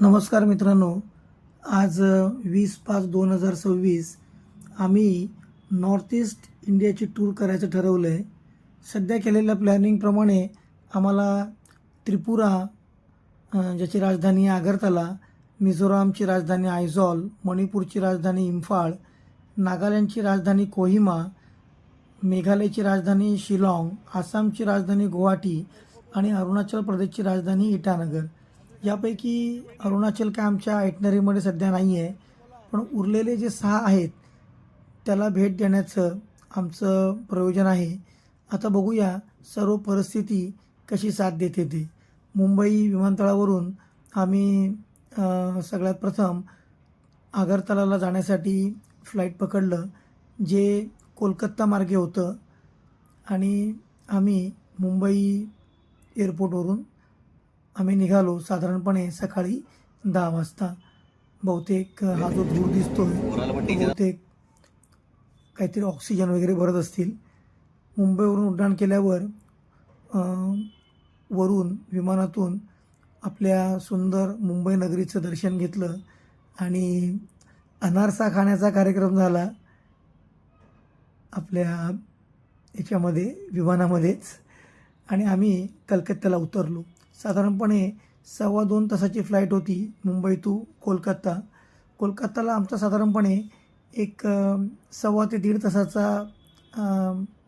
नमस्कार मित्रांनो, आज 20/5/2026 आम्ही नॉर्थ ईस्ट इंडियाची टूर करायचं ठरवलं आहे. सध्या केलेल्या प्लॅनिंगप्रमाणे आम्हाला त्रिपुरा, ज्याची राजधानी आहे आगरतला, मिझोरामची राजधानी आयझॉल, मणिपूरची राजधानी इम्फाळ, नागालँडची राजधानी कोहिमा, मेघालयची राजधानी शिलाँग, आसामची राजधानी गुवाहाटी आणि अरुणाचल प्रदेशची राजधानी इटानगर. यापैकी अरुणाचल काय आमच्या आयटनरीमध्ये सध्या नाही आहे, पण उरलेले जे 6 आहेत त्याला भेट देण्याचं आमचं प्रयोजन आहे. आता बघूया सर्व परिस्थिती कशी साथ देते ते. मुंबई विमानतळावरून आम्ही सगळ्यात प्रथम आगरतलाला जाण्यासाठी फ्लाईट पकडलं, जे कोलकाता मार्गे होतं आणि आम्ही मुंबई एअरपोर्टवरून आम्ही निघालो साधारणपणे सकाळी 10 वाजता. बहुतेक हा जो धूर दिसतोय बहुतेक काहीतरी ऑक्सिजन वगैरे भरत असतील. मुंबईवरून उड्डाण केल्यावर वरून विमानातून आपल्या सुंदर मुंबई नगरीचं दर्शन घेतलं आणि अनारसा खाण्याचा कार्यक्रम झाला आपल्या याच्यामध्ये विमानामध्येच. आणि आम्ही कलकत्त्याला उतरलो. साधारणपणे 2.25 तासाची फ्लाईट होती मुंबई टू कोलकाता. कोलकाताला आमचा साधारणपणे एक 1.25 ते 1.5 तासाचा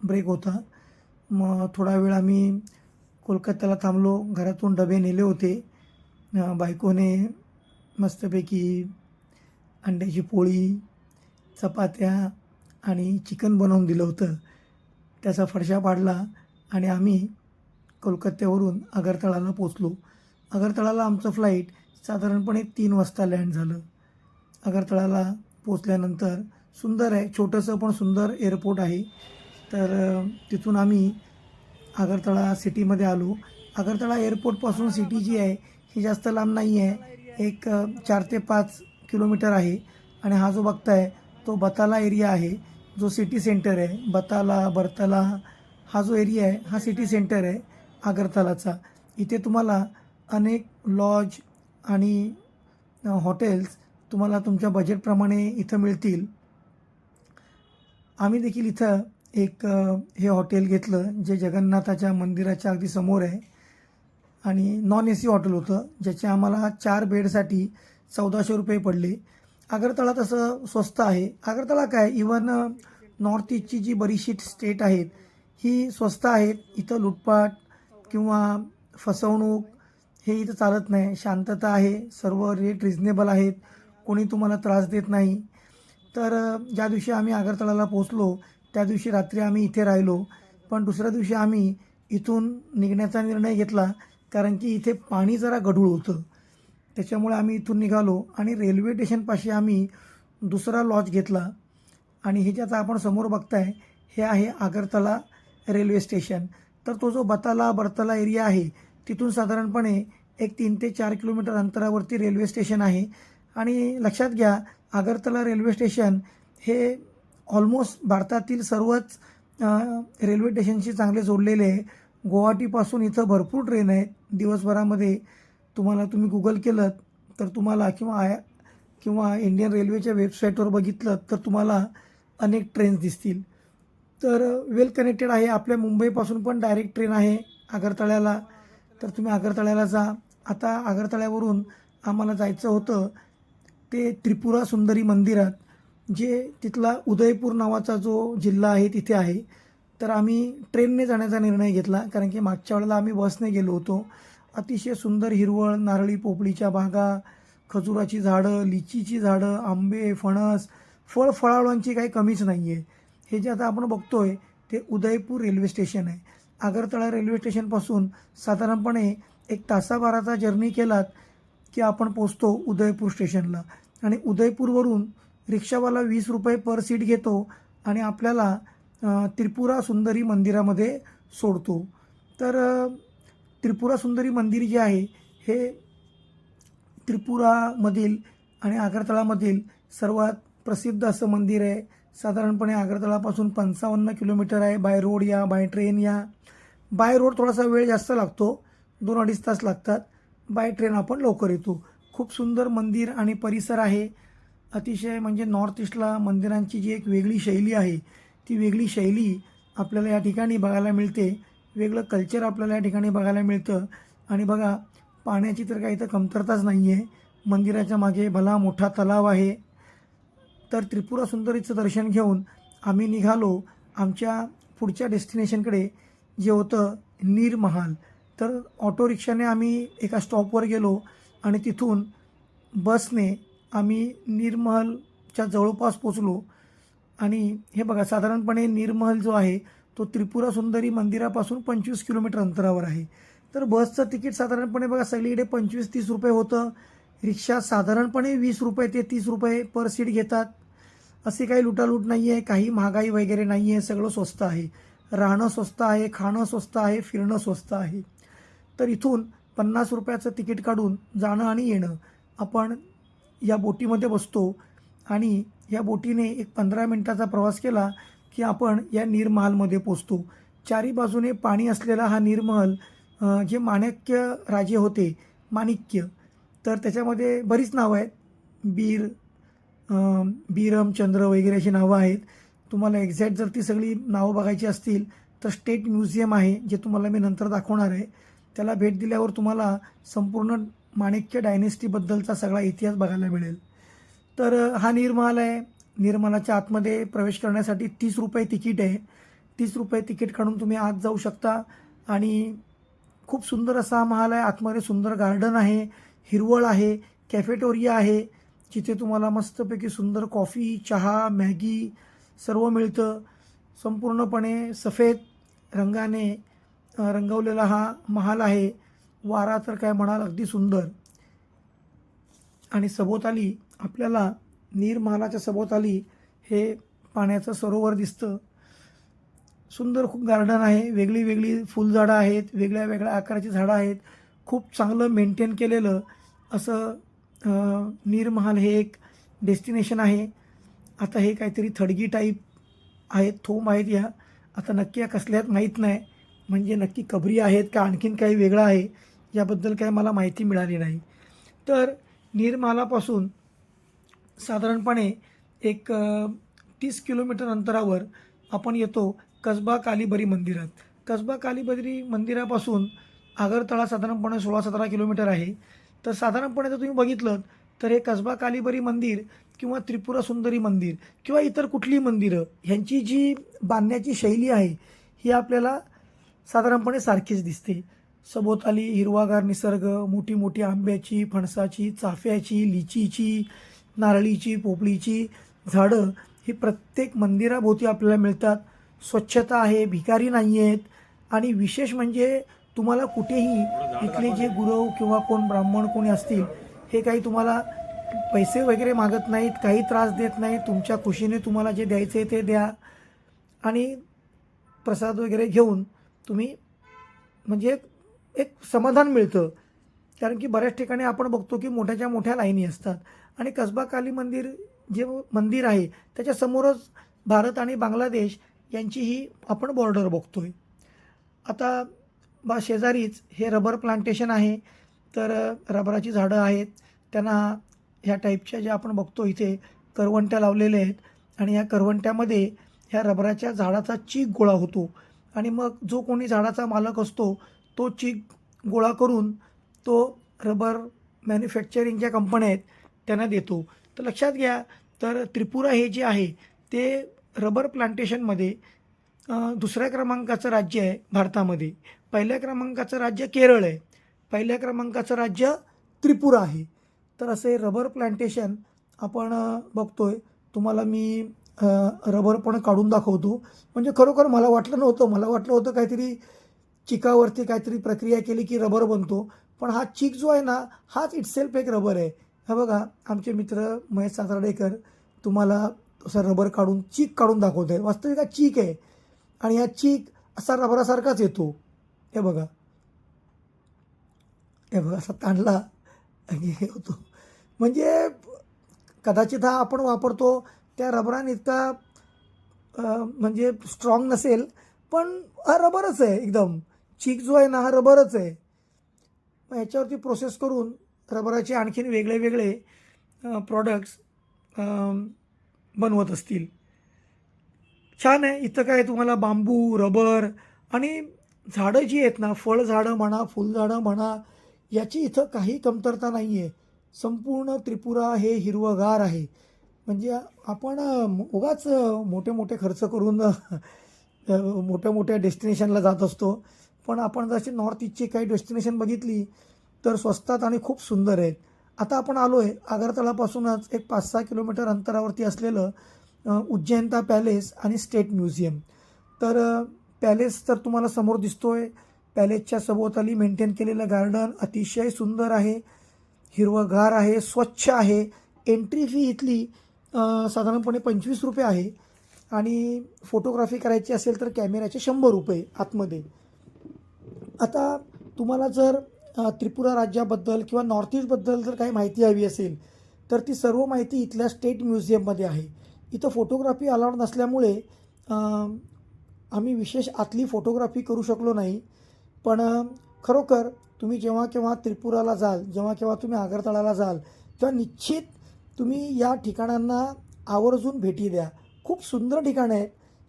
ब्रेक होता. मग थोडा वेळ आम्ही कोलकात्याला थांबलो. घरातून डबे नेले होते. बायकोने मस्तपैकी अंड्याची पोळी, चपात्या आणि चिकन बनवून दिलं होतं. त्याचा फडशा पाडला आणि आम्ही कोलकात्यावरून आगरतळाला पोचलो. आगरतळाला आमचं फ्लाईट साधारणपणे 3 वाजता लँड झालं. आगरतळाला पोचल्यानंतर सुंदर आहे, छोटंसं पण सुंदर एअरपोर्ट आहे. तर तिथून आम्ही आगरतळा सिटीमध्ये आलो. आगरतळा एअरपोर्टपासून सिटी जी आहे ही जास्त लांब नाही आहे, एक 4 ते 5 किलोमीटर आहे. आणि हा जो बघताय तो बताला एरिया आहे, जो सिटी सेंटर आहे. बरतला हा जो एरिया आहे हा सिटी सेंटर आहे आगरतलाचा. इथे तुम्हाला अनेक लॉज आणि हॉटेल्स तुम्हाला तुमच्या बजेटप्रमाणे इथं मिळतील. आम्ही देखील इथं एक हे हॉटेल घेतलं जे जगन्नाथाच्या मंदिराच्या अगदी समोर आहे आणि नॉन AC हॉटेल होतं, ज्याचे आम्हाला 4 बेडसाठी 1400 रुपये पडले. आगरतळा तसं स्वस्त आहे. आगरतळा काय, इवन नॉर्थ ईस्टची जी बरीचशी स्टेट आहेत ही स्वस्त आहेत. इथं लुटपाट किंवा फसवणूक हे इथं चालत नाही. शांतता आहे, सर्व रेट रिजनेबल आहेत, कोणी तुम्हाला त्रास देत नाही. तर ज्या दिवशी आम्ही आगरतळाला पोचलो त्या दिवशी रात्री आम्ही इथे राहिलो. पण दुसऱ्या दिवशी आम्ही इथून निघण्याचा निर्णय घेतला, कारण की इथे पाणी जरा गढूळ होतं. त्याच्यामुळे आम्ही इथून निघालो आणि रेल्वे स्टेशनपाशी आम्ही दुसरा लॉज घेतला. आणि हे जे आता आपण समोर बघताय हे आहे आगरतला रेल्वे स्टेशन. तर तो जो बरतला एरिया आहे तिथून साधारणपणे एक 3 ते 4 किलोमीटर अंतरावरती रेल्वे स्टेशन आहे. आणि लक्षात घ्या, आगरतला रेल्वे स्टेशन हे ऑलमोस्ट भारतातील सर्वच रेल्वे स्टेशनशी चांगले जोडलेले आहे. गुवाहाटीपासून इथं भरपूर ट्रेन आहेत. दिवसभरामध्ये तुम्ही गुगल केलं तर तुम्हाला किंवा इंडियन रेल्वेच्या वेबसाईटवर बघितलं तर तुम्हाला अनेक ट्रेन्स दिसतील. तर वेल कनेक्टेड आहे. आपल्या मुंबईपासून पण डायरेक्ट ट्रेन आहे आगरतळ्याला. तर तुम्ही आगरतळ्याला जा. आता आगरतळ्यावरून आम्हाला जायचं होतं ते त्रिपुरा सुंदरी मंदिरात, जे तिथला उदयपूर नावाचा जो जिल्हा आहे तिथे आहे. तर आम्ही ट्रेनने जाण्याचा निर्णय घेतला, कारण की मागच्या वेळेला आम्ही बसने गेलो होतो. अतिशय सुंदर हिरवळ, नारळी पोपळीच्या बागा, खजुराची झाडं, लिचीची झाडं, आंबे, फणस, फळावळांची काही कमीच नाही आहे. हे जे आता आपण बघतोय ते उदयपूर रेल्वे स्टेशन आहे. आगरतळा रेल्वे स्टेशनपासून साधारणपणे 1 तासाभराचा जर्नी केलात की आपण पोचतो उदयपूर स्टेशनला. आणि उदयपूरवरून रिक्षावाला 20 रुपये पर सीट घेतो आणि आपल्याला त्रिपुरा सुंदरी मंदिरामध्ये सोडतो. तर त्रिपुरा सुंदरी मंदिर जे आहे हे त्रिपुरामधील आणि आगरतळामधील सर्वात प्रसिद्ध असं मंदिर आहे. साधारणपणे आगरतळापासून 55 किलोमीटर आहे. बाय रोड या बाय ट्रेन या. बाय रोड थोडासा वेळ जास्त लागतो, 2-2.5 तास लागतात. बाय ट्रेन आपण लवकर येतो. खूप सुंदर मंदिर आणि परिसर आहे. अतिशय म्हणजे नॉर्थ ईस्टला मंदिरांची जी एक वेगळी शैली आहे, ती वेगळी शैली आपल्याला या ठिकाणी बघायला मिळते. वेगळं कल्चर आपल्याला या ठिकाणी बघायला मिळतं. आणि बघा, पाण्याची तर काही इथं कमतरताच नाही आहे. मंदिराच्या मागे भला मोठा तलाव आहे. तर त्रिपुरा सुंदरीचं दर्शन घेऊन आम्ही निघालो आमच्या पुढच्या डेस्टिनेशनकडे, जे होतं नीरमहाल. तर ऑटो रिक्षाने आम्ही एका स्टॉपवर गेलो आणि तिथून बसने आम्ही नीरमहलच्या जवळपास पोचलो. आणि हे बघा, साधारणपणे नीरमहल जो आहे तो त्रिपुरा सुंदरी मंदिरापासून 25 किलोमीटर अंतरावर आहे. तर बसचं तिकीट साधारणपणे बघा सगळीकडे 25-30 रुपये होतं. रिक्षा साधारणपणे 20 रुपये ते 30 रुपये पर सीट घेतात. असे काही लुटालूट नाही आहे, काही महागाई वगैरे नाही आहे, सगळं स्वस्त आहे. राहणं स्वस्त आहे, खाणं स्वस्त आहे, फिरणं स्वस्त आहे. तर इथून 50 रुपयाचं तिकीट काढून जाणं आणि येणं, आपण या बोटीमध्ये बसतो आणि या बोटीने एक 15 मिनिटाचा प्रवास केला की आपण या नीरमहालमध्ये पोचतो. चारी बाजूने पाणी असलेला हा नीरमहल, जे माणिक्य राजे होते, माणिक्य, तर त्याच्यामध्ये बरीच नावं आहेत. बीर, बीरमचंद्र वगैरे अशी नावं आहेत. तुम्हाला एक्झॅक्ट जर ती सगळी नावं बघायची असतील तर स्टेट म्युझियम आहे, जे तुम्हाला मी नंतर दाखवणार आहे. त्याला भेट दिल्यावर तुम्हाला संपूर्ण माणिक्य डायनेस्टीबद्दलचा सगळा इतिहास बघायला मिळेल. तर हा नीरमहाल आहे. नीरमहालाच्या आतमध्ये प्रवेश करण्यासाठी 30 रुपये तिकीट आहे. 30 रुपये तिकीट काढून तुम्ही आत जाऊ शकता. आणि खूप सुंदर असा हा महाल आहे. आतमध्ये सुंदर गार्डन आहे, हिरवळ आहे, कॅफेटेरिया आहे, जिथे तुम्हाला मस्तपैकी सुंदर कॉफी, चहा, मॅगी सर्व मिळतं. संपूर्णपणे सफेद रंगाने रंगवलेला हा महाल आहे. वारा तर काय म्हणाल, अगदी सुंदर. आणि सभोवताली आपल्याला नीरमहालाच्या सभोवताली हे पाण्याचं सरोवर दिसतं. सुंदर खूप गार्डन आहे, वेगळी वेगळी फुलझाडं आहेत, वेगळ्या वेगळ्या आकाराची झाडं आहेत. खूप चांगलं मेंटेन केलेलं असं नीरमहाल हे एक डेस्टिनेशन आहे. आता हे काहीतरी थडगी टाईप आहेत, थोम आहेत या. आता नक्की या कसल्या आहेत माहीत नाही, म्हणजे नक्की कबरी आहेत का आणखीन काही वेगळं आहे याबद्दल काही मला माहिती मिळाली नाही. तर नीरमहालापासून साधारणपणे एक 30 किलोमीटर अंतरावर आपण येतो कसबा कालीबरी मंदिरात. कसबा कालीबरी मंदिरापासून आगरतळा साधारणपणे 16-17 किलोमीटर आहे. तर साधारणपणे जर तुम्ही बघितलं तर हे कसबा कालीबरी मंदिर किंवा त्रिपुरा सुंदरी मंदिर किंवा इतर कुठलीही मंदिरं, ह्यांची जी बांधण्याची शैली आहे ही आपल्याला साधारणपणे सारखीच दिसते. सभोवताली हिरवागार निसर्ग, मोठी मोठी आंब्याची, फणसाची, चाफ्याची, लिचीची, नारळीची, पोपळीची झाडं ही प्रत्येक मंदिराभोवती आपल्याला मिळतात. स्वच्छता आहे, भिकारी नाही आहेत. आणि विशेष म्हणजे तुम्हाला कुठेही इथले जे गुरव किंवा कोण ब्राह्मण कोणी असतील, हे काही तुम्हाला पैसे वगैरे मागत नाहीत, काही त्रास देत नाहीत. तुमच्या खुशीने तुम्हाला जे द्यायचं आहे ते द्या आणि प्रसाद वगैरे घेऊन तुम्ही म्हणजे एक समाधान मिळतं. कारण की बऱ्याच ठिकाणी आपण बघतो की मोठ्याच्या मोठ्या लाईनी असतात. आणि कसबा काली मंदिर जे मंदिर आहे त्याच्यासमोरच भारत आणि बांगलादेश यांचीही आपण बॉर्डर बघतोय. आता शेजारीच हे रबर प्लांटेशन आहे. तर रबराची झाडं आहेत, त्यांना ह्या टाईपच्या ज्या आपण बघतो इथे करवंट्या लावलेल्या आहेत. आणि या करवंट्यामध्ये ह्या रबराच्या झाडाचा चीक गोळा होतो आणि मग जो कोणी झाडाचा मालक असतो तो चीक गोळा करून तो रबर मॅन्युफॅक्चरिंगच्या कंपन्या आहेत त्यांना देतो. तर लक्षात घ्या, तर त्रिपुरा हे जे आहे ते रबर प्लांटेशनमध्ये दुसऱ्या क्रमांकाचं राज्य आहे भारतामध्ये. पहिल्या क्रमांकाचं राज्य केरळ आहे, पहिल्या क्रमांकाचं राज्य त्रिपुरा आहे. तर असे रबर प्लांटेशन आपण बघतोय. तुम्हाला मी रबर पण काढून दाखवतो. म्हणजे खरोखर मला वाटलं होतं काहीतरी चिकावरती काहीतरी प्रक्रिया केली की रबर बनतो, पण हा चीक जो आहे ना, हाच इटसेल्फ एक रबर आहे. हा बघा, आमचे मित्र महेश सातर्डेकर तुम्हाला असं रबर काढून चीक काढून दाखवत आहे. वास्तविक हा चीक आहे आणि हा चीक असा रबरासारखाच येतो. हे बघा, असा ताणला आणि हे होतो. म्हणजे कदाचित हा आपण वापरतो त्या रबराने इतका म्हणजे स्ट्रॉंग नसेल, पण हा रबरच आहे एकदम. चीक जो आहे ना, हा रबरच आहे. मग ह्याच्यावरती प्रोसेस करून रबराचे आणखीन वेगळे वेगळे प्रॉडक्ट्स बनवत असतील. छान आहे. इथं काय तुम्हाला बांबू, रबर आणि झाडं जी आहेत ना, फळझाडं म्हणा, फुलझाडं म्हणा, याची इथं काही कमतरता नाही आहे. संपूर्ण त्रिपुरा हे हिरवंगार आहे. म्हणजे आपण उगाच मोठे मोठे खर्च करून मोठ्या मोठ्या डेस्टिनेशनला जात असतो. पण आपण जशी नॉर्थ ईस्टची काही डेस्टिनेशन बघितली तर स्वस्तात आणि खूप सुंदर आहेत. आता आपण आलो आहे आगरतळापासूनच एक 5-6 किलोमीटर अंतरावरती असलेलं उज्जैनता पॅलेस आणि स्टेट म्युझियम. तर पॅलेस तर तुम्हाला समोर दिसतोय. पॅलेसच्या सभोवताली मेंटेन केलेलं गार्डन अतिशय सुंदर आहे, हिरवंगार आहे, स्वच्छ आहे. एंट्री फी इथली साधारणपणे ₹25 आहे आणि फोटोग्राफी करायची असेल तर कॅमेऱ्याचे ₹100 आतमध्ये. आता तुम्हाला जर त्रिपुरा राज्याबद्दल किंवा नॉर्थ ईस्टबद्दल जर काही माहिती हवी असेल तर ती सर्व माहिती इथल्या स्टेट म्युझियममध्ये आहे. इथं फोटोग्राफी अलाउड नसल्यामुळे आम्ही विशेष आतली फोटोग्राफी करू शकलो नाही. पण खरोखर तुम्ही जेव्हा केव्हा त्रिपुराला जाल, जेव्हा केव्हा तुम्ही आगरतळाला जाल, तेव्हा निश्चित तुम्ही या ठिकाणांना आवर्जून भेटी द्या. खूप सुंदर ठिकाणं आहेत.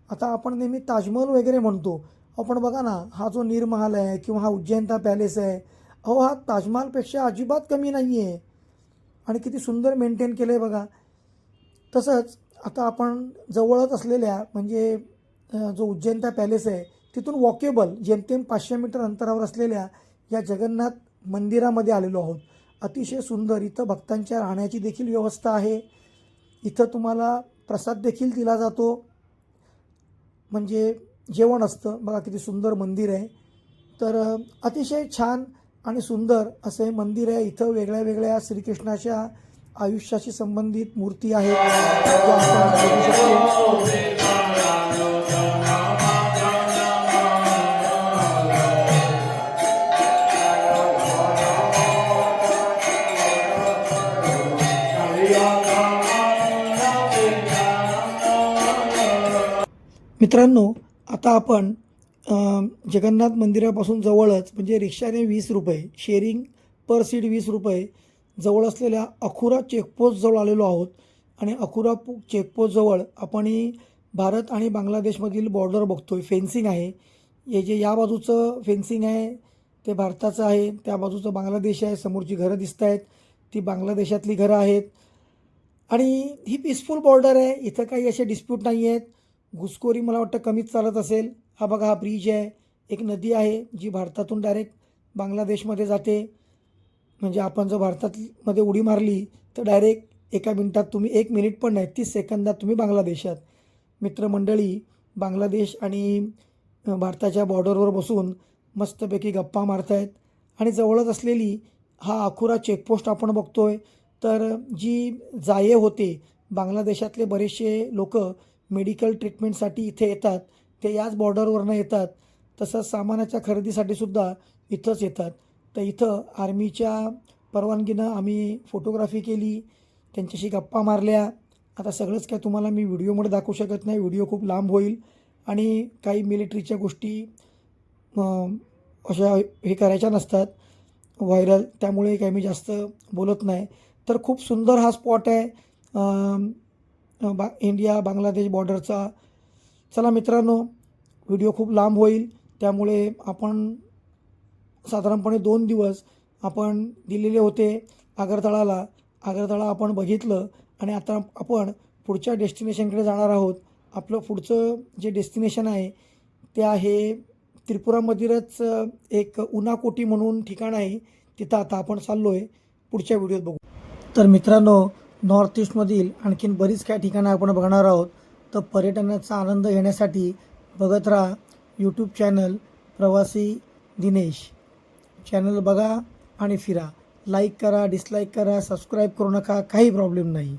आता आपण नेहमी ताजमहल वगैरे म्हणतो. आपण बघा ना, हा जो नीरमहाल आहे किंवा हा उज्जैनता पॅलेस आहे, अहो हा ताजमहालपेक्षा अजिबात कमी नाही आहे आणि किती सुंदर मेंटेन केलं आहे बघा. तसंच आता आपण जवळच असलेल्या म्हणजे जो उज्जैनता पॅलेस आहे तिथून वॉकेबल जेमतेम 500 मीटर अंतरावर असलेल्या या जगन्नाथ मंदिरामध्ये आलेलो आहोत. अतिशय सुंदर. इथं भक्तांच्या राहण्याची देखील व्यवस्था आहे. इथं तुम्हाला प्रसाद देखील दिला जातो, म्हणजे जेवण असतं. बघा किती सुंदर मंदिर आहे. तर अतिशय छान आणि सुंदर असं हे मंदिर आहे. इथं वेगळ्या वेगळ्या श्रीकृष्णाच्या आयुष्याशी संबंधित मूर्ती आहेत ज्या आपण बघू शकतो. मित्रांनो, आता आपण जगन्नाथ मंदिरापासून जवळच म्हणजे रिक्षाने ₹20, शेअरिंग पर सीट ₹20 जवळ असलेल्या अखुरा चेकपोस्टजवळ आलेलो आहोत. आणि अखुरा चेकपोस्टजवळ आपण भारत आणि बांगलादेशमधील बॉर्डर बघतोय. फेन्सिंग आहे. हे जे या बाजूचं फेन्सिंग आहे ते भारताचं आहे, त्या बाजूचं बांगलादेश आहे. समोरची घरं दिसत आहेत ती बांगलादेशातली घरं आहेत. आणि ही पीसफुल बॉर्डर आहे. इथं काही असे डिस्प्यूट नाही आहेत. घुसखोरी मला वाटतं कमीच चालत असेल. हा बघा, हा ब्रिज आहे. एक नदी आहे जी भारतातून डायरेक्ट बांगलादेशमध्ये जाते. म्हणजे आपण जर भारतामध्ये उडी मारली तर डायरेक्ट एका मिनिटात तुम्ही, 1 मिनिट पण नाही, 30 सेकंदात तुम्ही बांगलादेशात. मित्रमंडळी बांगलादेश आणि भारताच्या बॉर्डरवर बसून मस्तपैकी गप्पा मारतायत. आणि जवळच असलेली हा अखुरा चेकपोस्ट आपण बघतोय. तर जी जाये होते, बांगलादेशातले बरेचसे लोक मेडिकल ट्रीटमेंटसाठी इथे येतात, ते याच बॉर्डरवरनं येतात. तसंच सामानाच्या खरेदीसाठी सुद्धा इथंच येतात. तर इथं आर्मीच्या परवानगीनं आम्ही फोटोग्राफी केली, त्यांच्याशी गप्पा मारल्या. आता सगळंच काय तुम्हाला मी व्हिडिओमध्ये दाखवू शकत नाही, व्हिडिओ खूप लांब होईल. आणि काही मिलिटरीच्या गोष्टी अशा हे करायच्या नसतात व्हायरल, त्यामुळे काही मी जास्त बोलत नाही. तर खूप सुंदर हा स्पॉट आहे इंडिया बांगलादेश बॉर्डरचा. चला मित्रांनो, व्हिडिओ खूप लांब होईल, त्यामुळे आपण साधारणपणे 2 दिवस आपण दिलेले होते आगरतळाला. आगरतळा आपण बघितलं आणि आता आपण पुढच्या डेस्टिनेशनकडे जाणार आहोत. आपलं पुढचं जे डेस्टिनेशन आहे ते आहे त्रिपुरामधीलच एक उनाकोटी म्हणून ठिकाण आहे. तिथं आता आपण चाललो आहे. पुढच्या व्हिडिओत बघू. तर मित्रांनो, नॉर्थ ईस्टमधील आणखीन बरीच काही ठिकाणं आपण बघणार आहोत. तर पर्यटनाचा आनंद घेण्यासाठी बघत राहा यूट्यूब चॅनल प्रवासी दिनेश. चॅनल बघा आणि फिरा. लाईक करा, डिसलाईक करा, सबस्क्राईब करू नका, काही प्रॉब्लेम नाही.